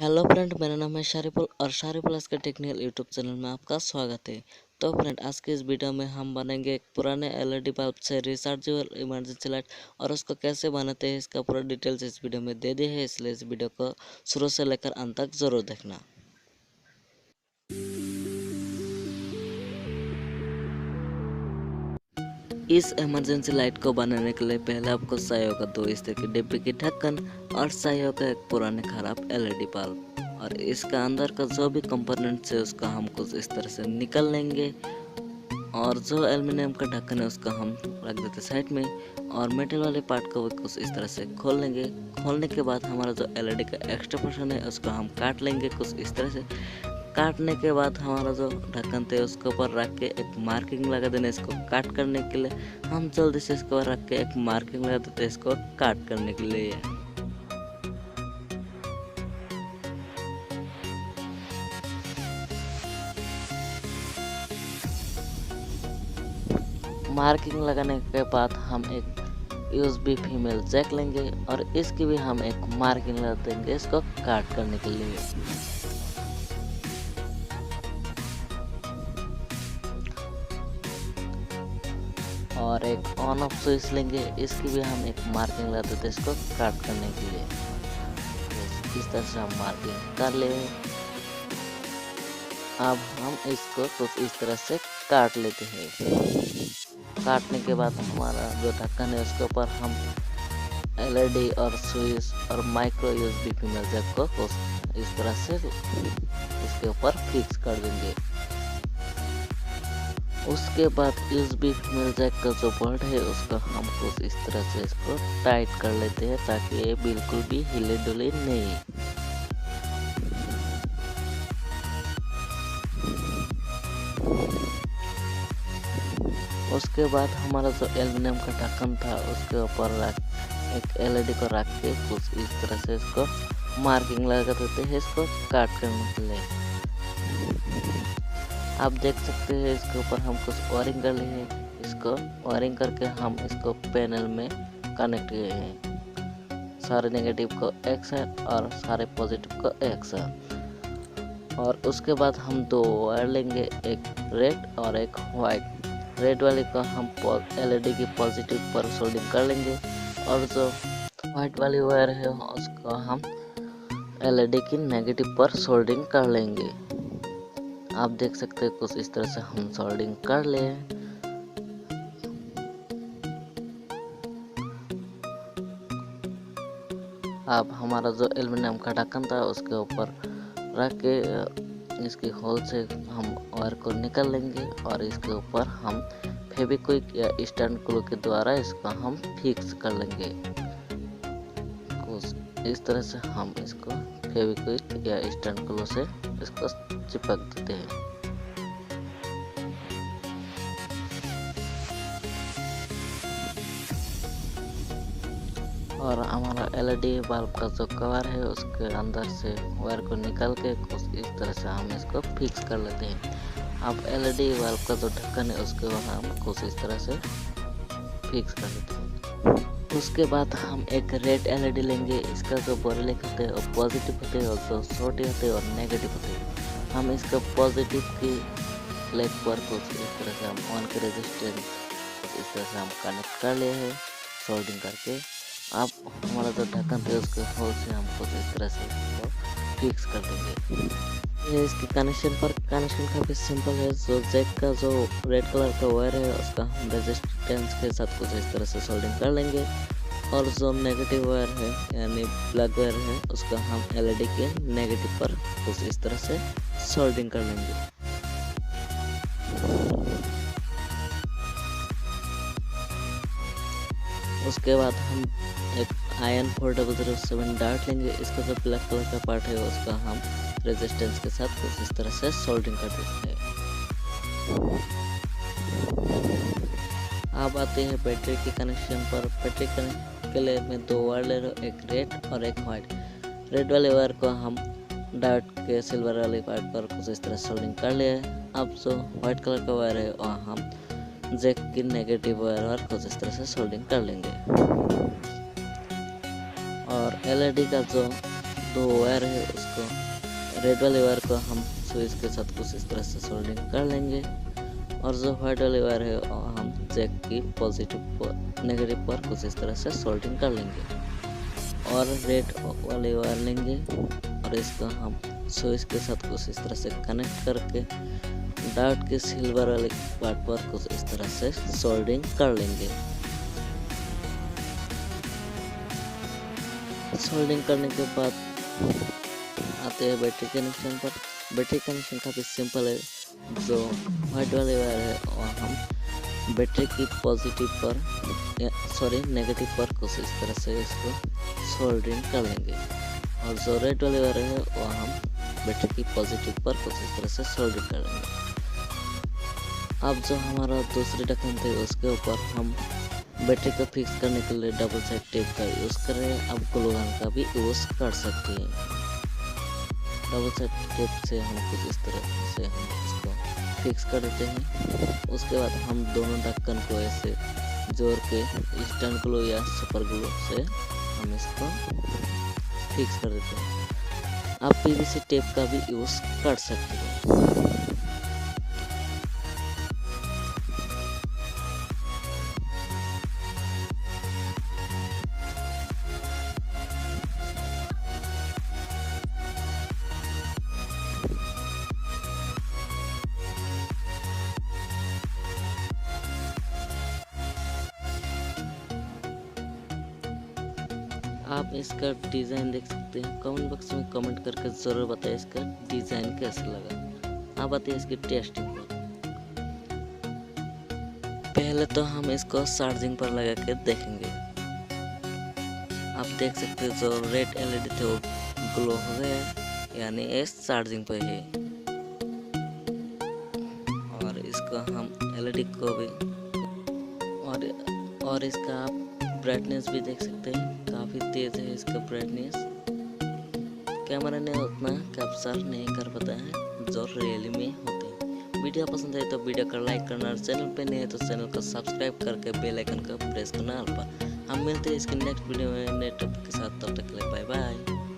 Hello friend, मेरा नाम है शारिफुल और शारिफुल के टेक्निकल यूट्यूब चैनल में आपका स्वागत है। तो फ्रेंड, आज के इस वीडियो में हम बनेंगे एक पुराने एलईडी बल्ब से रिचार्जेबल इमरजेंसी लाइट और उसको कैसे बनाते हैं इसका पूरा डिटेल्स इस वीडियो में दे दिया है, इसलिए इस वीडियो को शुरू से लेकर अंत तक ज़रूर देखना। इस इमरजेंसी लाइट को बनाने के लिए पहले आपको चाहिए होगा 2 इस तरह की डिब्बे की ढक्कन और चाहिए होगा एक पुराने खराब एलईडी बल्ब और इसका अंदर का जो भी कंपोनेंट्स है उसका हम कुछ इस तरह से निकल लेंगे और जो एल्युमिनियम का ढक्कन है उसका हम रख देते साइड में और मेटल वाले पार्ट को भी कुछ इस तरह से खोल लेंगे। खोलने के बाद हमारा जो एलईडी का एक्स्ट्रा पोर्शन है उसको हम काट लेंगे कुछ इस तरह से। काटने के बाद हमारा जो ढक्कन थे उसके ऊपर रख के एक मार्किंग लगा देना। इसको काट करने के लिए हम जल्दी से इसके ऊपर रख के एक मार्किंग लगा देते हैं इसको काट करने के लिए। मार्किंग लगाने के बाद हम एक यूएसबी फीमेल जैक लेंगे और इसकी भी हम एक मार्किंग लगा देंगे इसको काट करने के लिए। और एक ऑन ऑफ स्विच लेंगे, इसकी भी हम एक मार्किंग लगा देते हैं इसको काट करने के लिए। इस तरह से हम मार्किंग कर ले। अब हम इसको कुछ इस तरह से काट लेते हैं। काटने के बाद हमारा जो ढक्कन है उसके ऊपर हम एलईडी और स्विच और माइक्रो यूएसबी फीमेल जैक को कुछ इस तरह से इसके ऊपर फिक्स कर देंगे। उसके बाद यूएसबी फीमेल जैक का जो बोल्ट है उसको हम कुछ इस तरह से इसको टाइट कर लेते हैं ताकि ये बिल्कुल भी हिले डुले नहीं। उसके बाद हमारा जो एल्युमिनियम का ढक्कन था उसके ऊपर एक एलईडी को रख के कुछ इस तरह से इसको मार्किंग लगा देते हैं इसको काट करने के लिए। आप देख सकते हैं इसके ऊपर हम कुछ वायरिंग कर लिए हैं। इसको वायरिंग करके हम इसको पैनल में कनेक्ट किए हैं, सारे नेगेटिव को एक साइड और सारे पॉजिटिव को एक साइड। और उसके बाद हम 2 वायर लेंगे, एक रेड और एक वाइट। रेड वाले को हम एलईडी की पॉजिटिव पर सोल्डिंग कर लेंगे और जो वाइट वाली वायर है उसको हम एलईडी की नेगेटिव पर सोल्डिंग कर लेंगे। आप देख सकते हैं कुछ इस तरह से हम सोल्डिंग कर ले। अब हमारा जो एल्युमिनियम का ढक्कन था उसके ऊपर रख के इसकी होल से हम वायर को निकाल लेंगे और इसके ऊपर हम फेविक्विक या स्टैंड ग्लू के द्वारा इसको हम फिक्स कर लेंगे। कुछ इस तरह से हम इसको फेविक्विक या स्टैंड ग्लू से इसको चिपक देते हैं। और हमारा एलईडी बल्ब का जो कवर है उसके अंदर से वायर को निकाल के कुछ इस तरह से हम इसको फिक्स कर लेते हैं। अब एलईडी बल्ब का जो ढक्कन है उसके ऊपर हम कुछ इस तरह से फिक्स कर लेते हैं। उसके बाद हम एक रेड एलईडी लेंगे। इसका जो बोरेलिक होते हैं वो पॉजिटिव होते हैं और जो छोटे होते हैं और नेगेटिव होते हैं। हम इसका पॉजिटिव की लेग पर कुछ इस तरह से हम ऑन के रेजिस्टेंस कुछ इस तरह से हम कनेक्ट कर लिए हैं सोल्डिंग करके। अब हमारा जो ढक्कन थे उसके होल से हम कुछ इस तरह से इसको फिक्स कर देंगे। ये इसकी कनेक्शन काफ़ी सिंपल है। जो जैक का जो रेड कलर का वायर है उसका हम रेजिस्टेंस के साथ कुछ इस तरह से सोल्डिंग कर लेंगे और जो नेगेटिव वायर है यानी ब्लैक वायर है उसका हम एलईडी के नेगेटिव पर कुछ इस तरह से सोल्डिंग कर लेंगे। उसके बाद हम एक आयन 4007 डार्ट लेंगे। इसका जो ब्लैक कलर का पार्ट है उसका हम रेजिस्टेंस के साथ कुछ इस तरह से सोल्डिंग कर देते हैं। अब आते हैं बैटरी के कनेक्शन पर। बैटरी कनेक्ट के लिए मैं 2 वायर ले रहा हूँ, एक रेड और एक वाइट। रेड वाले वायर को हम डार्ट के सिल्वर वाले पार्ट पर कुछ इस तरह सोल्डिंग कर लिए। अब जो वाइट कलर का वायर है वहाँ हम जैक की नेगेटिव वायर और कुछ इस तरह से सोल्डिंग कर लेंगे। और एलईडी का जो दो वायर है उसको रेड वाले वायर को हम स्विच के साथ कुछ इस तरह से सोल्डिंग कर लेंगे और जो व्हाइट वाले वायर है हम जैक की पॉजिटिव पर नेगेटिव पर कुछ इस तरह से सोल्डिंग कर लेंगे और रेड वाले वायर लेंगे और इसको हम स्विच के साथ कुछ इस तरह से कनेक्ट करके डायोड के सिल्वर वाले पार्ट पर कुछ इस तरह से सोल्डिंग कर लेंगे। सोल्डिंग करने के बाद आते हैं बैटरी कनेक्शन पर। बैटरी कनेक्शन काफ़ी सिंपल है। जो व्हाइट वाले वायर है और हम बैटरी की पॉजिटिव पर नेगेटिव पर कुछ इस तरह से इसको सोल्डरिंग कर लेंगे और जो रेड वाले वायर है वो हम बैटरी की पॉजिटिव पर कुछ इस तरह से सोल्डरिंग कर लेंगे। अब जो हमारा दूसरी ढक्कन थे उसके ऊपर हम बैटरी को फिक्स करने के लिए डबल साइड टेप का यूज़ कर रहे हैं। अब ग्लू गन का भी यूज़ कर सकते हैं। डबल साइड टेप से हम कुछ इस तरह से हम इसको फिक्स कर देते हैं। उसके बाद हम दोनों ढक्कन को ऐसे जोड़ के स्टैंड ग्लू या सुपर ग्लू से हम इसको फिक्स कर देते हैं। आप पीवीसी टेप का भी यूज़ कर सकते हैं। आप इसका डिज़ाइन देख सकते हैं। कमेंट बॉक्स में कमेंट करके ज़रूर बताएं इसका डिज़ाइन कैसा लगा। अब आते हैं इसकी टेस्टिंग पर। पहले तो हम इसको चार्जिंग पर लगा के देखेंगे। आप देख सकते हैं जो रेड एलईडी थे वो ग्लो हो गया, यानी ये चार्जिंग पर है। और इसको हम एलईडी को भी और इसका आप ब्राइटनेस भी देख सकते हैं, काफ़ी तेज़ है इसका ब्राइटनेस। कैमरा ने उतना कैप्चर नहीं कर पाता है जो रियली में होते हैं। वीडियो पसंद है तो वीडियो को लाइक करना और चैनल पे नहीं है तो चैनल को सब्सक्राइब करके बेल आइकन को प्रेस करना। हम मिलते हैं इसके नेक्स्ट वीडियो में नए टॉपिक के साथ। तब तक के लिए बाय बाय।